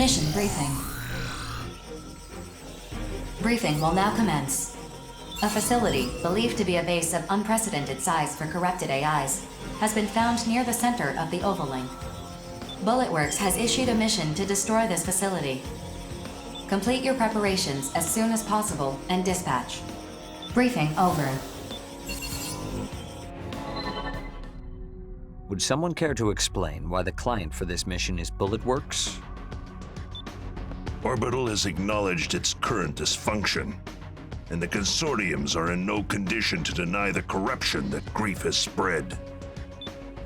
Mission briefing. Briefing will now commence. A facility, believed to be a base of unprecedented size for corrupted AIs, has been found near the center of the Ovalink. Bulletworks has issued a mission to destroy this facility. Complete your preparations as soon as possible and dispatch. Briefing over. Would someone care to explain why the client for this mission is Bulletworks? Orbital has acknowledged its current dysfunction, and the consortiums are in no condition to deny the corruption that grief has spread.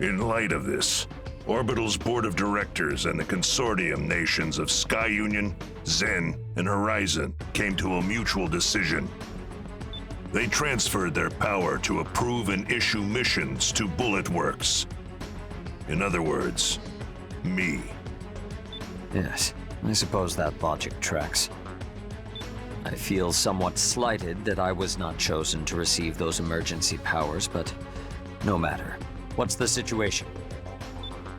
In light of this, Orbital's board of directors and the consortium nations of Sky Union, Zen, and Horizon came to a mutual decision. They transferred their power to approve and issue missions to Bulletworks. In other words, me. Yes, I suppose that logic tracks. I feel somewhat slighted that I was not chosen to receive those emergency powers, but no matter. What's the situation?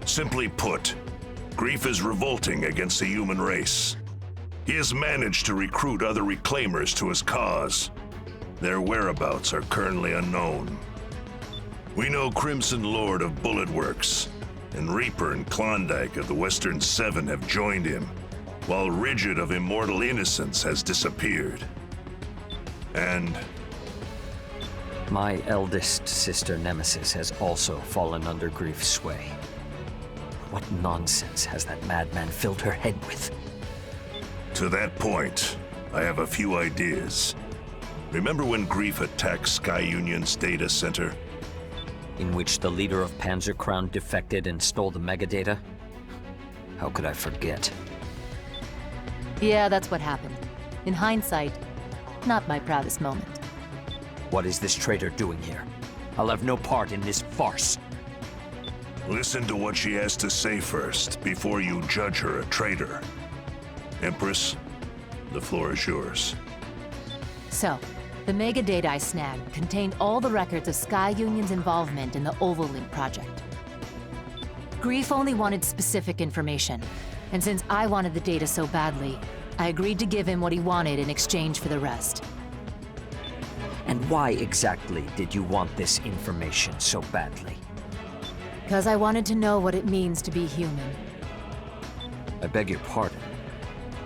Simply put, Grief is revolting against the human race. He has managed to recruit other reclaimers to his cause. Their whereabouts are currently unknown. We know Crimson Lord of Bulletworks, and Reaper and Klondike of the Western Seven have joined him, while Rigid of Immortal Innocence has disappeared. And my eldest sister Nemesis has also fallen under Grief's sway. What nonsense has that madman filled her head with? To that point, I have a few ideas. Remember when Grief attacked Sky Union's data center? In which the leader of Panzer Crown defected and stole the megadata? How could I forget? Yeah, that's what happened. In hindsight, not my proudest moment. What is this traitor doing here? I'll have no part in this farce. Listen to what she has to say first, before you judge her a traitor. Empress, the floor is yours. So, the megadata I snagged contained all the records of Sky Union's involvement in the Ovalink project. Grief only wanted specific information, and since I wanted the data so badly, I agreed to give him what he wanted in exchange for the rest. And why exactly did you want this information so badly? Because I wanted to know what it means to be human. I beg your pardon.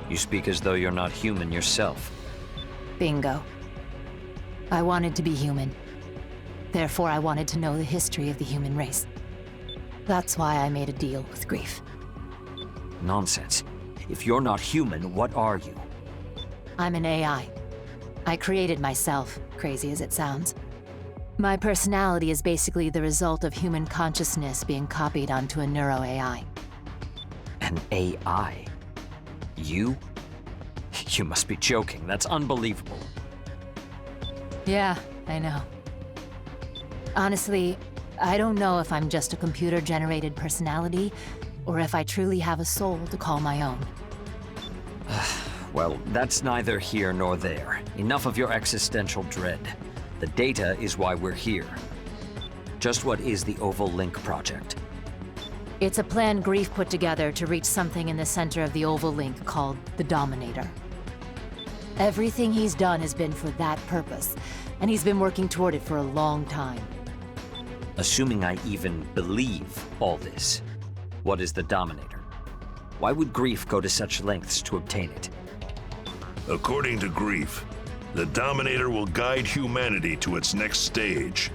You speak as though you're not human yourself. Bingo. I wanted to be human. Therefore, I wanted to know the history of the human race. That's why I made a deal with Grief. Nonsense. If you're not human, what are you? I'm an AI. I created myself, crazy as it sounds. My personality is basically the result of human consciousness being copied onto a neuro-AI. An AI? You? You must be joking. That's unbelievable. Yeah, I know. Honestly, I don't know if I'm just a computer-generated personality, or if I truly have a soul to call my own. Well, that's neither here nor there. Enough of your existential dread. The data is why we're here. Just what is the Ovalink project? It's a plan Grief put together to reach something in the center of the Ovalink called the Dominator. Everything he's done has been for that purpose, and he's been working toward it for a long time. Assuming I even believe all this, what is the Dominator? Why would Grief go to such lengths to obtain it? According to Grief, the Dominator will guide humanity to its next stage.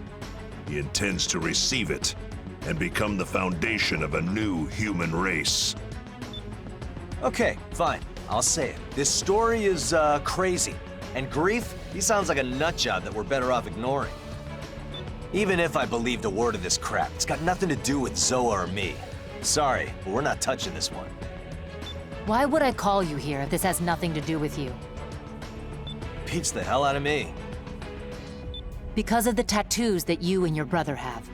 He intends to receive it and become the foundation of a new human race. Okay, fine. I'll say it. This story is, crazy. And Grief, he sounds like a nutjob that we're better off ignoring. Even if I believed a word of this crap, it's got nothing to do with Zoa or me. Sorry, but we're not touching this one. Why would I call you here if this has nothing to do with you? Beats the hell out of me. Because of the tattoos that you and your brother have.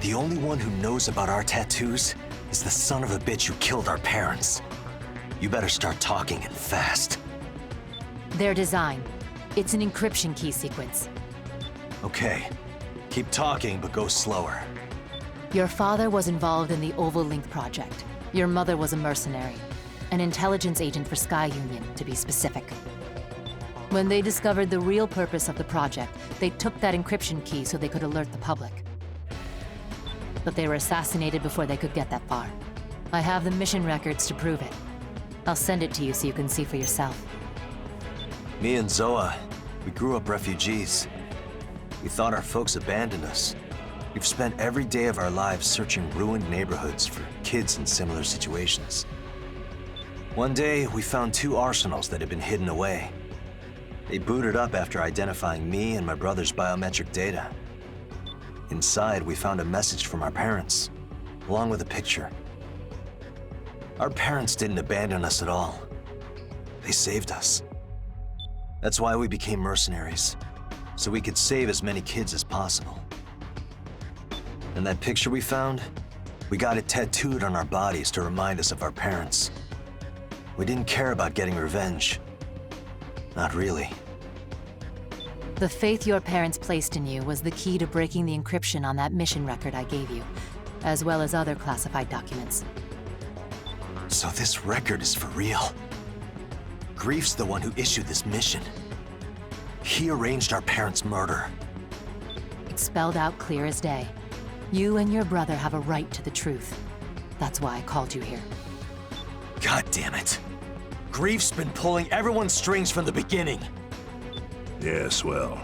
The only one who knows about our tattoos is the son of a bitch who killed our parents. You better start talking and fast. Their design. It's an encryption key sequence. Okay. Keep talking, but go slower. Your father was involved in the Ovalink project. Your mother was a mercenary. an intelligence agent for Sky Union, to be specific. When they discovered the real purpose of the project, they took that encryption key so they could alert the public. But they were assassinated before they could get that far. I have the mission records to prove it. I'll send it to you so you can see for yourself. Me and Zoa, we grew up refugees. We thought our folks abandoned us. We've spent every day of our lives searching ruined neighborhoods for kids in similar situations. One day, we found 2 arsenals that had been hidden away. They booted up after identifying me and my brother's biometric data. Inside, we found a message from our parents, along with a picture. Our parents didn't abandon us at all. They saved us. That's why we became mercenaries, so we could save as many kids as possible. And that picture we found, we got it tattooed on our bodies to remind us of our parents. We didn't care about getting revenge. Not really. The faith your parents placed in you was the key to breaking the encryption on that mission record I gave you, as well as other classified documents. So this record is for real. Grief's the one who issued this mission. He arranged our parents' murder. It's spelled out clear as day. You and your brother have a right to the truth. That's why I called you here. God damn it. Grief's been pulling everyone's strings from the beginning. Yes, well,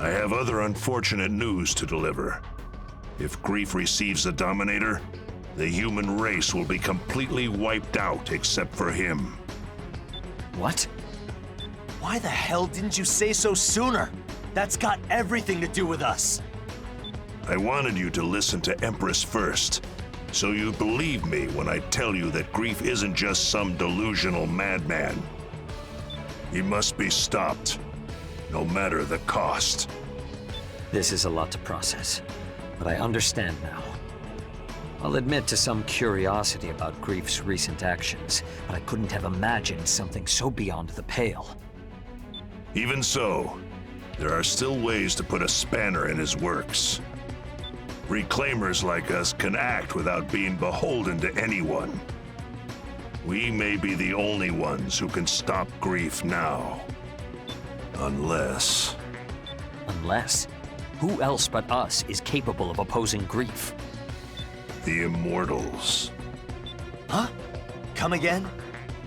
I have other unfortunate news to deliver. If Grief receives the Dominator, the human race will be completely wiped out except for him. What? Why the hell didn't you say so sooner? That's got everything to do with us. I wanted you to listen to Empress first, so you believe me when I tell you that Grief isn't just some delusional madman. He must be stopped, no matter the cost. This is a lot to process, but I understand now. I'll admit to some curiosity about Grief's recent actions, but I couldn't have imagined something so beyond the pale. Even so, there are still ways to put a spanner in his works. Reclaimers like us can act without being beholden to anyone. We may be the only ones who can stop Grief now. Unless... Unless? Who else but us is capable of opposing Grief? the Immortals. Huh? Come again?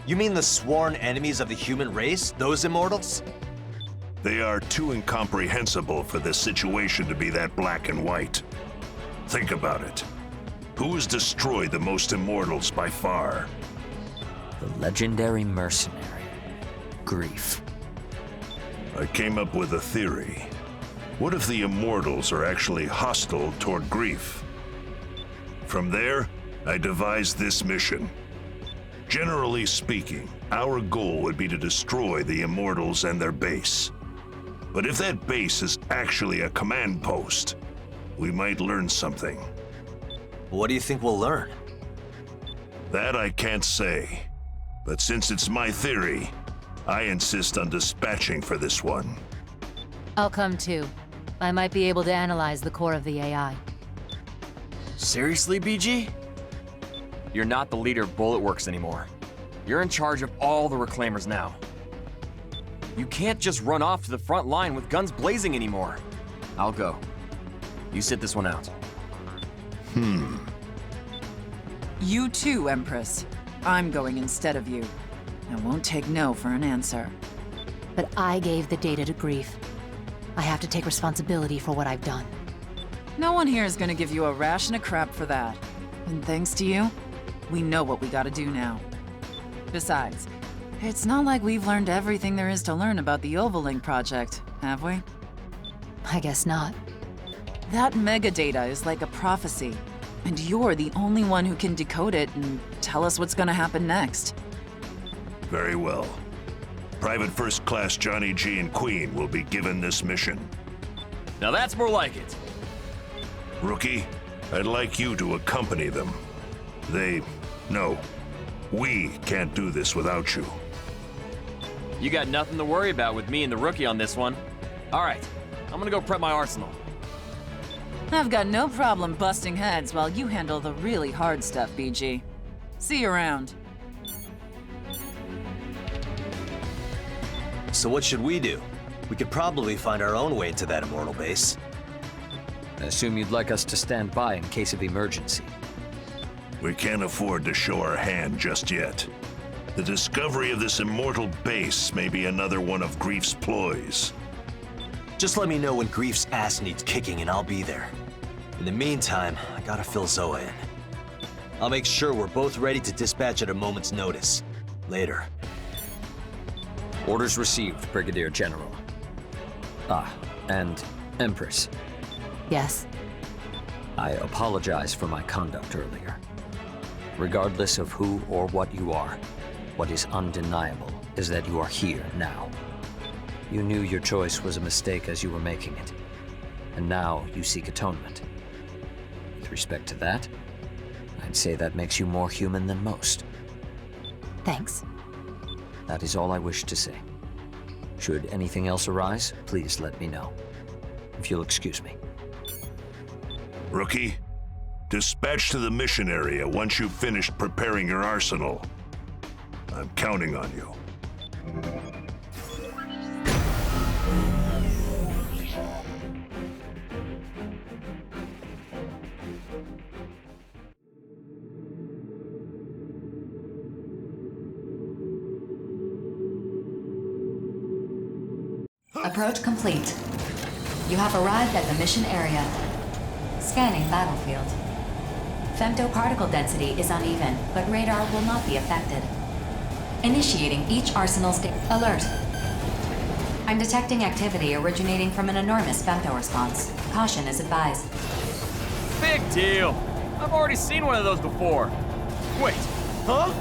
You mean the sworn enemies of the human race, those Immortals? They are too incomprehensible for this situation to be that black and white. Think about it. Who has destroyed the most Immortals by far? The legendary mercenary, Grief. I came up with a theory. What if the Immortals are actually hostile toward Grief? From there, I devised this mission. Generally speaking, our goal would be to destroy the Immortals and their base. But if that base is actually a command post, we might learn something. What do you think we'll learn? That I can't say. But since it's my theory, I insist on dispatching for this one. I'll come too. I might be able to analyze the core of the AI. Seriously, BG? You're not the leader of Bullet Works anymore. You're in charge of all the Reclaimers now. You can't just run off to the front line with guns blazing anymore. I'll go. You sit this one out. You too, Empress. I'm going instead of you. I won't take no for an answer. But I gave the data to Grief. I have to take responsibility for what I've done. No one here is gonna give you a ration of crap for that. And thanks to you, we know what we gotta do now. Besides, it's not like we've learned everything there is to learn about the Ovalink project, have we? I guess not. That megadata is like a prophecy, and you're the only one who can decode it and tell us what's gonna happen next. Very well. Private First Class Johnny G and Queen will be given this mission. Now that's more like it. Rookie, I'd like you to accompany them. We can't do this without you. You got nothing to worry about with me and the Rookie on this one. All right, I'm gonna go prep my arsenal. I've got no problem busting heads while you handle the really hard stuff, BG. See you around. So what should we do? We could probably find our own way to that Immortal base. I assume you'd like us to stand by in case of emergency. We can't afford to show our hand just yet. The discovery of this Immortal base may be another one of Grief's ploys. Just let me know when Grief's ass needs kicking and I'll be there. In the meantime, I gotta fill Zoa in. I'll make sure we're both ready to dispatch at a moment's notice. Later. Orders received, Brigadier General. Ah, and Empress. Yes. I apologize for my conduct earlier. Regardless of who or what you are, what is undeniable is that you are here now. You knew your choice was a mistake as you were making it, and now you seek atonement. With respect to that, I'd say that makes you more human than most. Thanks. That is all I wish to say. Should anything else arise, please let me know. If you'll excuse me. Rookie, dispatch to the mission area once you've finished preparing your arsenal. I'm counting on you. Approach complete. You have arrived at the mission area. Scanning battlefield. Femtoparticle density is uneven, but radar will not be affected. Initiating each arsenal's alert. I'm detecting activity originating from an enormous femto response. Caution is advised. Big deal. I've already seen one of those before. Wait, huh?